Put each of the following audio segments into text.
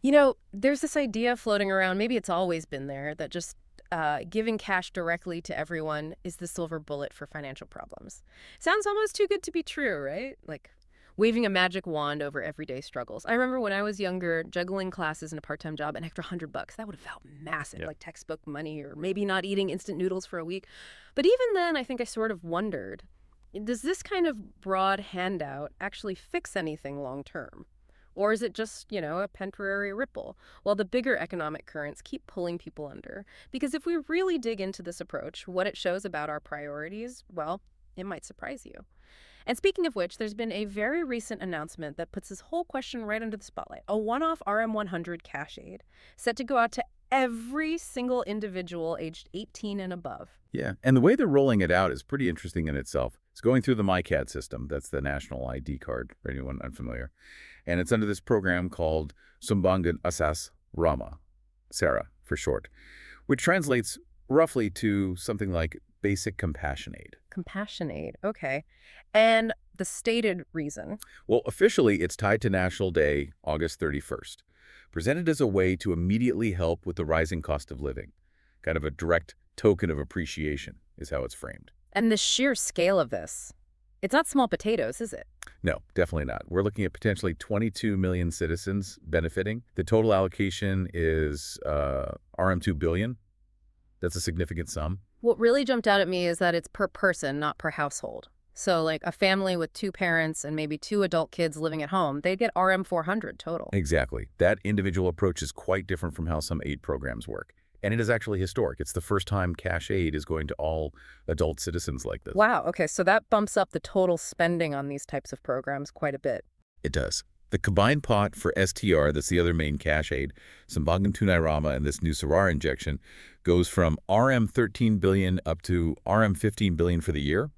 There's this idea floating around, maybe it's always been there, that just giving cash directly to everyone is the silver bullet for financial problems. Sounds almost too good to be true, right? Like waving a magic wand over everyday struggles. I remember when I was younger, juggling classes and a part-time job, an extra $100, that would have felt massive, Yep. like textbook money, or maybe not eating instant noodles for a week. But even then, I think I sort of wondered, does this kind of broad handout actually fix anything long term? Or is it just, a temporary ripple while the bigger economic currents keep pulling people under? Because if we really dig into this approach, what it shows about our priorities, well, it might surprise you. And speaking of which, there's been a very recent announcement that puts this whole question right under the spotlight. A one-off RM100 cash aid set to go out to every single individual aged 18 and above. Yeah, and the way they're rolling it out is pretty interesting in itself. It's going through the MyKad system. That's the national ID card for anyone unfamiliar. And it's under this program called Sumbangan Asas Rama, SARA for short, which translates roughly to something like basic compassion aid. Compassion aid, okay. And the stated reason. Well, officially, it's tied to National Day, August 31st, presented as a way to immediately help with the rising cost of living. Kind of a direct token of appreciation is how it's framed. And the sheer scale of this. It's not small potatoes, is it? No, definitely not. We're looking at potentially 22 million citizens benefiting. The total allocation is RM2 billion. That's a significant sum. What really jumped out at me is that it's per person, not per household. So, like a family with two parents and maybe two adult kids living at home, they'd get RM 400 total. Exactly. That individual approach is quite different from how some aid programs work. And it is actually historic. It's the first time cash aid is going to all adult citizens like this. Wow, okay, so that bumps up the total spending on these types of programs quite a bit. It does. The combined pot for STR, that's the other main cash aid, Sambangan Tunai Rama, and this new Sarar injection, goes from RM 13 billion up to RM 15 billion for the year.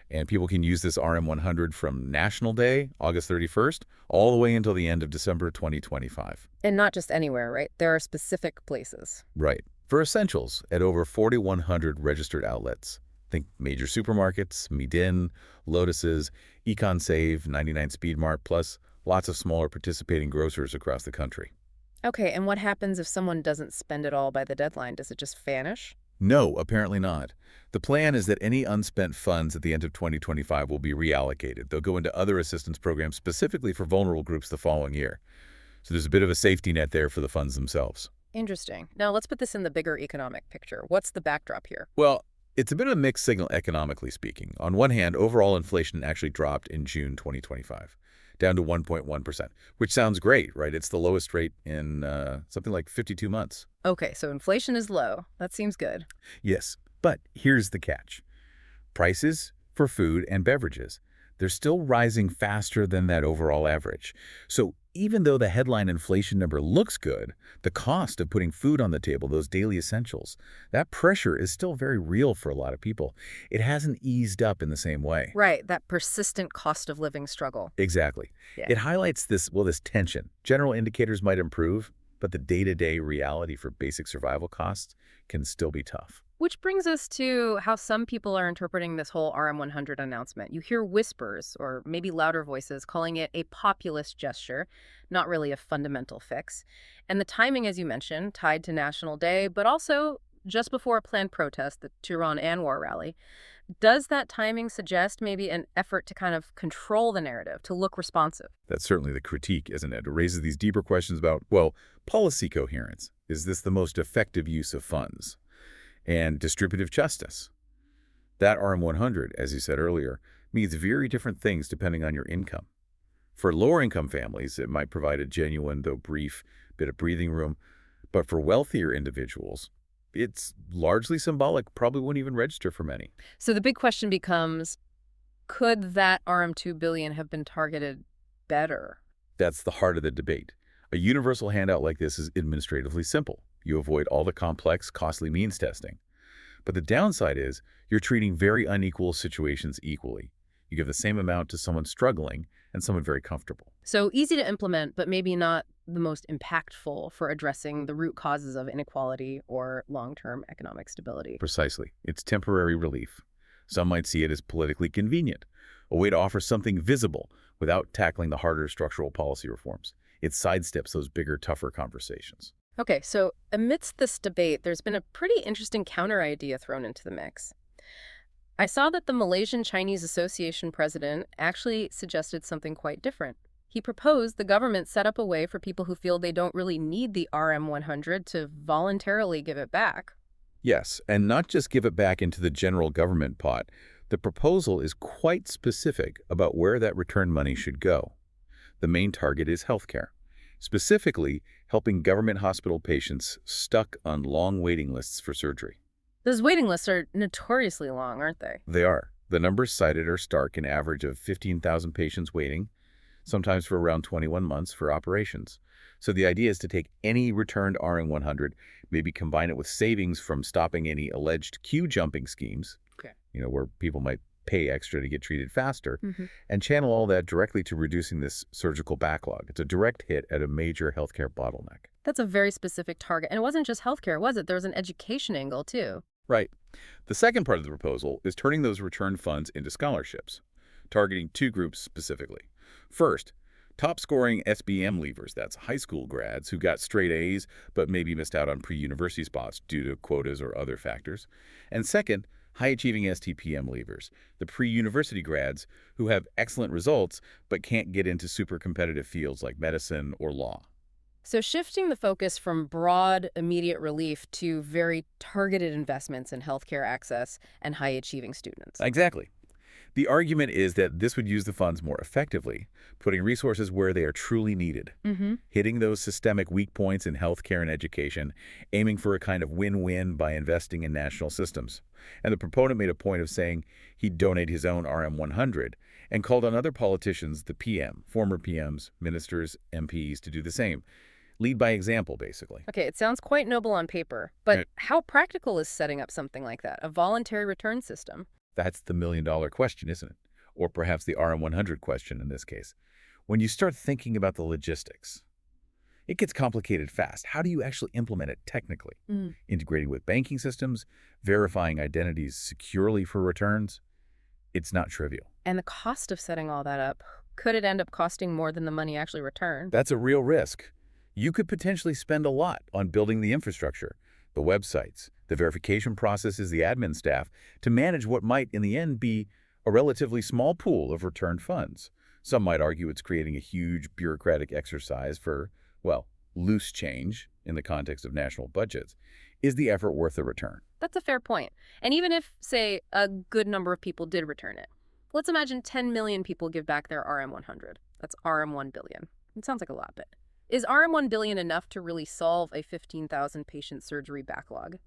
And people can use this RM 100 from National Day, August 31st, all the way until the end of December 2025. And not just anywhere, right? There are specific places. Right. For essentials, at over 4,100 registered outlets. Think major supermarkets, Midin, Lotus's, Econ Save, 99 Speed Mart, plus lots of smaller participating grocers across the country. Okay, and what happens if someone doesn't spend it all by the deadline? Does it just vanish? No, apparently not. The plan is that any unspent funds at the end of 2025 will be reallocated. They'll go into other assistance programs specifically for vulnerable groups the following year. So there's a bit of a safety net there for the funds themselves. Interesting. Now let's put this in the bigger economic picture. What's the backdrop here? Well, it's a bit of a mixed signal economically speaking. On one hand, overall inflation actually dropped in June 2025, down to 1.1%, which sounds great, right? It's the lowest rate in something like 52 months. Okay, so inflation is low. That seems good. Yes, but here's the catch. Prices for food and beverages, they're still rising faster than that overall average. So even though the headline inflation number looks good, the cost of putting food on the table, those daily essentials, that pressure is still very real for a lot of people. It hasn't eased up in the same way. Right, that persistent cost of living struggle. Exactly. Yeah. It highlights this tension. General indicators might improve, but the day-to-day reality for basic survival costs can still be tough. Which brings us to how some people are interpreting this whole RM100 announcement. You hear whispers, or maybe louder voices, calling it a populist gesture, not really a fundamental fix. And the timing, as you mentioned, tied to National Day, but also just before a planned protest, the Tehran Anwar rally. Does that timing suggest maybe an effort to kind of control the narrative, to look responsive? That's certainly the critique, isn't it? It raises these deeper questions about, well, policy coherence. Is this the most effective use of funds? And distributive justice. That RM100, as you said earlier, means very different things depending on your income. For lower-income families, it might provide a genuine, though brief, bit of breathing room. But for wealthier individuals, it's largely symbolic, probably wouldn't even register for many. So the big question becomes, could that RM2 billion have been targeted better? That's the heart of the debate. A universal handout like this is administratively simple. You avoid all the complex, costly means testing. But the downside is you're treating very unequal situations equally. You give the same amount to someone struggling and someone very comfortable. So easy to implement, but maybe not the most impactful for addressing the root causes of inequality or long-term economic stability. Precisely. It's temporary relief. Some might see it as politically convenient, a way to offer something visible without tackling the harder structural policy reforms. It sidesteps those bigger, tougher conversations. Okay, so amidst this debate, there's been a pretty interesting counter idea thrown into the mix. I saw that the Malaysian Chinese Association president actually suggested something quite different. He proposed the government set up a way for people who feel they don't really need the RM100 to voluntarily give it back. Yes, and not just give it back into the general government pot. The proposal is quite specific about where that return money should go. The main target is healthcare, specifically helping government hospital patients stuck on long waiting lists for surgery. Those waiting lists are notoriously long, aren't they? They are. The numbers cited are stark, an average of 15,000 patients waiting, sometimes for around 21 months for operations. So the idea is to take any returned RM100, maybe combine it with savings from stopping any alleged queue jumping schemes, Okay. where people might pay extra to get treated faster, Hmm. and channel all that directly to reducing this surgical backlog. It's a direct hit at a major healthcare bottleneck. That's a very specific target. And it wasn't just healthcare, was it? There was an education angle, too. Right. The second part of the proposal is turning those return funds into scholarships, targeting two groups specifically. First, top-scoring SBM leavers, that's high school grads who got straight A's but maybe missed out on pre-university spots due to quotas or other factors. And second, high-achieving STPM leavers, the pre-university grads who have excellent results but can't get into super competitive fields like medicine or law. So shifting the focus from broad, immediate relief to very targeted investments in healthcare access and high-achieving students. Exactly. The argument is that this would use the funds more effectively, putting resources where they are truly needed, hitting those systemic weak points in healthcare and education, aiming for a kind of win-win by investing in national systems. And the proponent made a point of saying he'd donate his own RM100 and called on other politicians, the PM, former PMs, ministers, MPs, to do the same. Lead by example, basically. Okay, it sounds quite noble on paper, but Right. how practical is setting up something like that, a voluntary return system? That's the million-dollar question, isn't it? Or perhaps the RM100 question in this case. When you start thinking about the logistics, it gets complicated fast. How do you actually implement it technically? Integrating with banking systems, verifying identities securely for returns? It's not trivial. And the cost of setting all that up, could it end up costing more than the money actually returned? That's a real risk. You could potentially spend a lot on building the infrastructure, the websites, the verification processes, the admin staff, to manage what might, in the end, be a relatively small pool of returned funds. Some might argue it's creating a huge bureaucratic exercise for, well, loose change in the context of national budgets. Is the effort worth the return? That's a fair point. And even if, say, a good number of people did return it, let's imagine 10 million people give back their RM100. That's RM1 billion. It sounds like a lot, but is RM1 billion enough to really solve a 15,000 patient surgery backlog?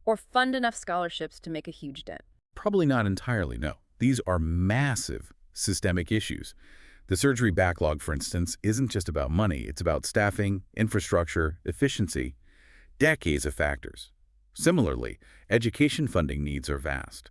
Or fund enough scholarships to make a huge dent? Probably not entirely, no. These are massive systemic issues. The surgery backlog, for instance, isn't just about money. It's about staffing, infrastructure, efficiency, decades of factors. Similarly, education funding needs are vast.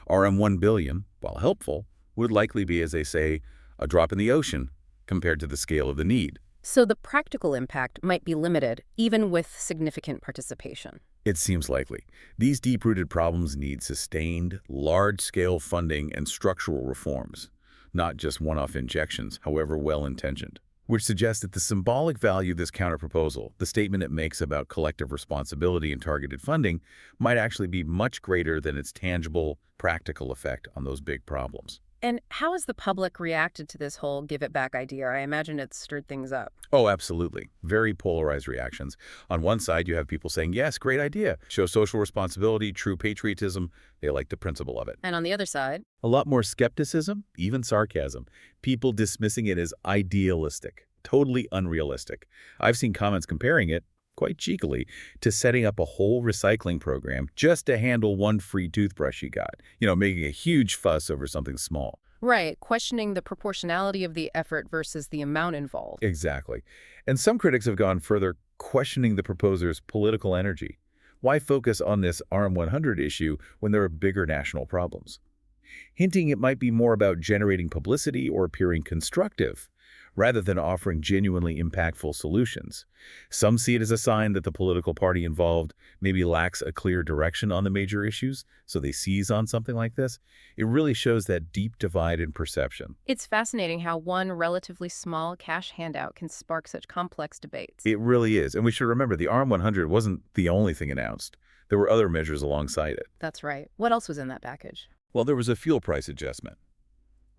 RM1 billion, while helpful, would likely be, as they say, a drop in the ocean compared to the scale of the need. So the practical impact might be limited, even with significant participation. It seems likely. These deep-rooted problems need sustained, large-scale funding and structural reforms, not just one-off injections, however well-intentioned. Which suggests that the symbolic value of this counterproposal, the statement it makes about collective responsibility and targeted funding, might actually be much greater than its tangible, practical effect on those big problems. And how has the public reacted to this whole give it back idea? I imagine it's stirred things up. Oh, absolutely. Very polarized reactions. On one side, you have people saying, yes, great idea. Show social responsibility, true patriotism. They like the principle of it. And on the other side, A lot more skepticism, even sarcasm. People dismissing it as idealistic, totally unrealistic. I've seen comments comparing it, quite cheekily, to setting up a whole recycling program just to handle one free toothbrush you got. Making a huge fuss over something small. right, questioning the proportionality of the effort versus the amount involved. Exactly. And some critics have gone further, questioning the proposer's political energy. Why focus on this RM100 issue when there are bigger national problems? Hinting it might be more about generating publicity or appearing constructive, rather than offering genuinely impactful solutions. Some see it as a sign that the political party involved maybe lacks a clear direction on the major issues, so they seize on something like this. It really shows that deep divide in perception. It's fascinating how one relatively small cash handout can spark such complex debates. It really is. And we should remember the RM100 wasn't the only thing announced. There were other measures alongside it. That's right. What else was in that package? Well, there was a fuel price adjustment.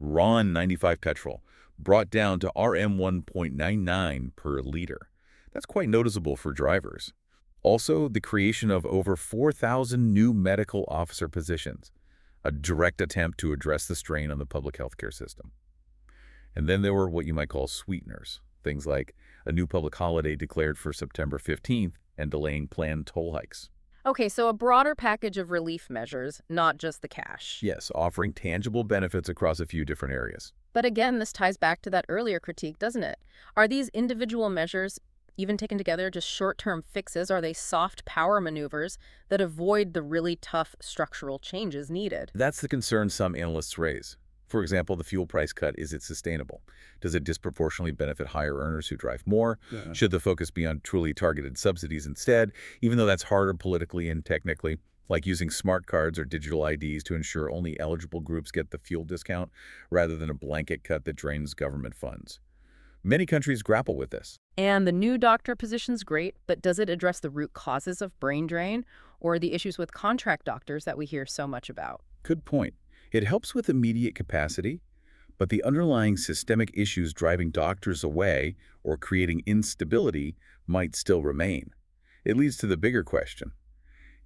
RON 95 petrol brought down to RM 1.99 per liter. That's quite noticeable for drivers. Also, the creation of over 4,000 new medical officer positions, a direct attempt to address the strain on the public healthcare system. And then there were what you might call sweeteners, things like a new public holiday declared for September 15th and delaying planned toll hikes. Okay, so a broader package of relief measures, not just the cash. Yes, offering tangible benefits across a few different areas. But again, this ties back to that earlier critique, doesn't it? Are these individual measures, even taken together, just short-term fixes? Are they soft power maneuvers that avoid the really tough structural changes needed? That's the concern some analysts raise. For example, the fuel price cut, is it sustainable? Does it disproportionately benefit higher earners who drive more? Yeah. Should the focus be on truly targeted subsidies instead, even though that's harder politically and technically, like using smart cards or digital IDs to ensure only eligible groups get the fuel discount, rather than a blanket cut that drains government funds? Many countries grapple with this. And the new doctor position's great, but does it address the root causes of brain drain or the issues with contract doctors that we hear so much about? Good point. It helps with immediate capacity, but the underlying systemic issues driving doctors away or creating instability might still remain. It leads to the bigger question.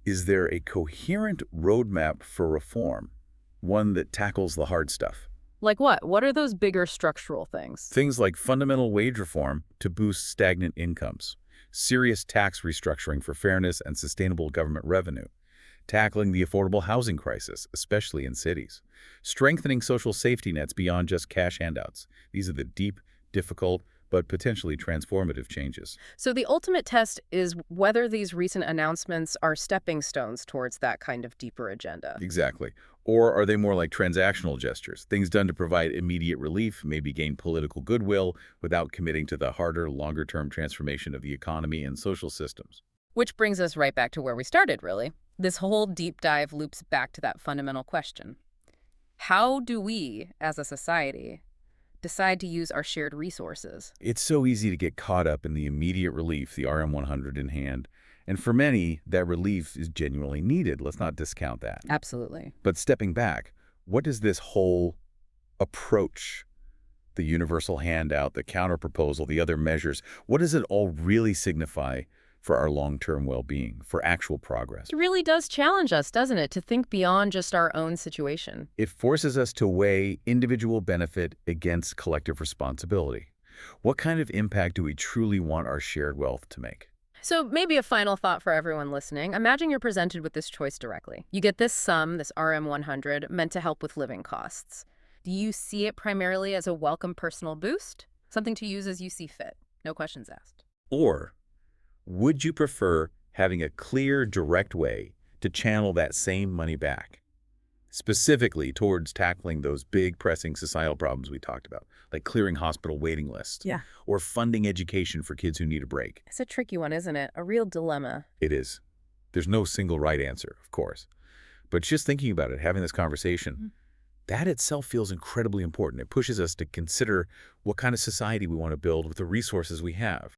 Is there a coherent roadmap for reform, one that tackles the hard stuff? Like what? What are those bigger structural things? Things like fundamental wage reform to boost stagnant incomes, serious tax restructuring for fairness and sustainable government revenue, tackling the affordable housing crisis, especially in cities, strengthening social safety nets beyond just cash handouts. These are the deep, difficult, but potentially transformative changes. So the ultimate test is whether these recent announcements are stepping stones towards that kind of deeper agenda. Exactly. Or are they more like transactional gestures, things done to provide immediate relief, maybe gain political goodwill, without committing to the harder, longer-term transformation of the economy and social systems? Which brings us right back to where we started, really. This whole deep dive loops back to that fundamental question. How do we, as a society, decide to use our shared resources? It's so easy to get caught up in the immediate relief, the RM100 in hand. And for many, that relief is genuinely needed. Let's not discount that. Absolutely. But stepping back, what does this whole approach, the universal handout, the counterproposal, the other measures, what does it all really signify for our long-term well-being, for actual progress? It really does challenge us, doesn't it, to think beyond just our own situation. It forces us to weigh individual benefit against collective responsibility. What kind of impact do we truly want our shared wealth to make? So maybe a final thought for everyone listening. Imagine you're presented with this choice directly. You get this sum, this RM100, meant to help with living costs. Do you see it primarily as a welcome personal boost? Something to use as you see fit? No questions asked. Or would you prefer having a clear, direct way to channel that same money back, specifically towards tackling those big, pressing societal problems we talked about, like clearing hospital waiting lists, or funding education for kids who need a break? It's a tricky one, isn't it? A real dilemma. It is. There's no single right answer, of course. But just thinking about it, having this conversation, that itself feels incredibly important. It pushes us to consider what kind of society we want to build with the resources we have.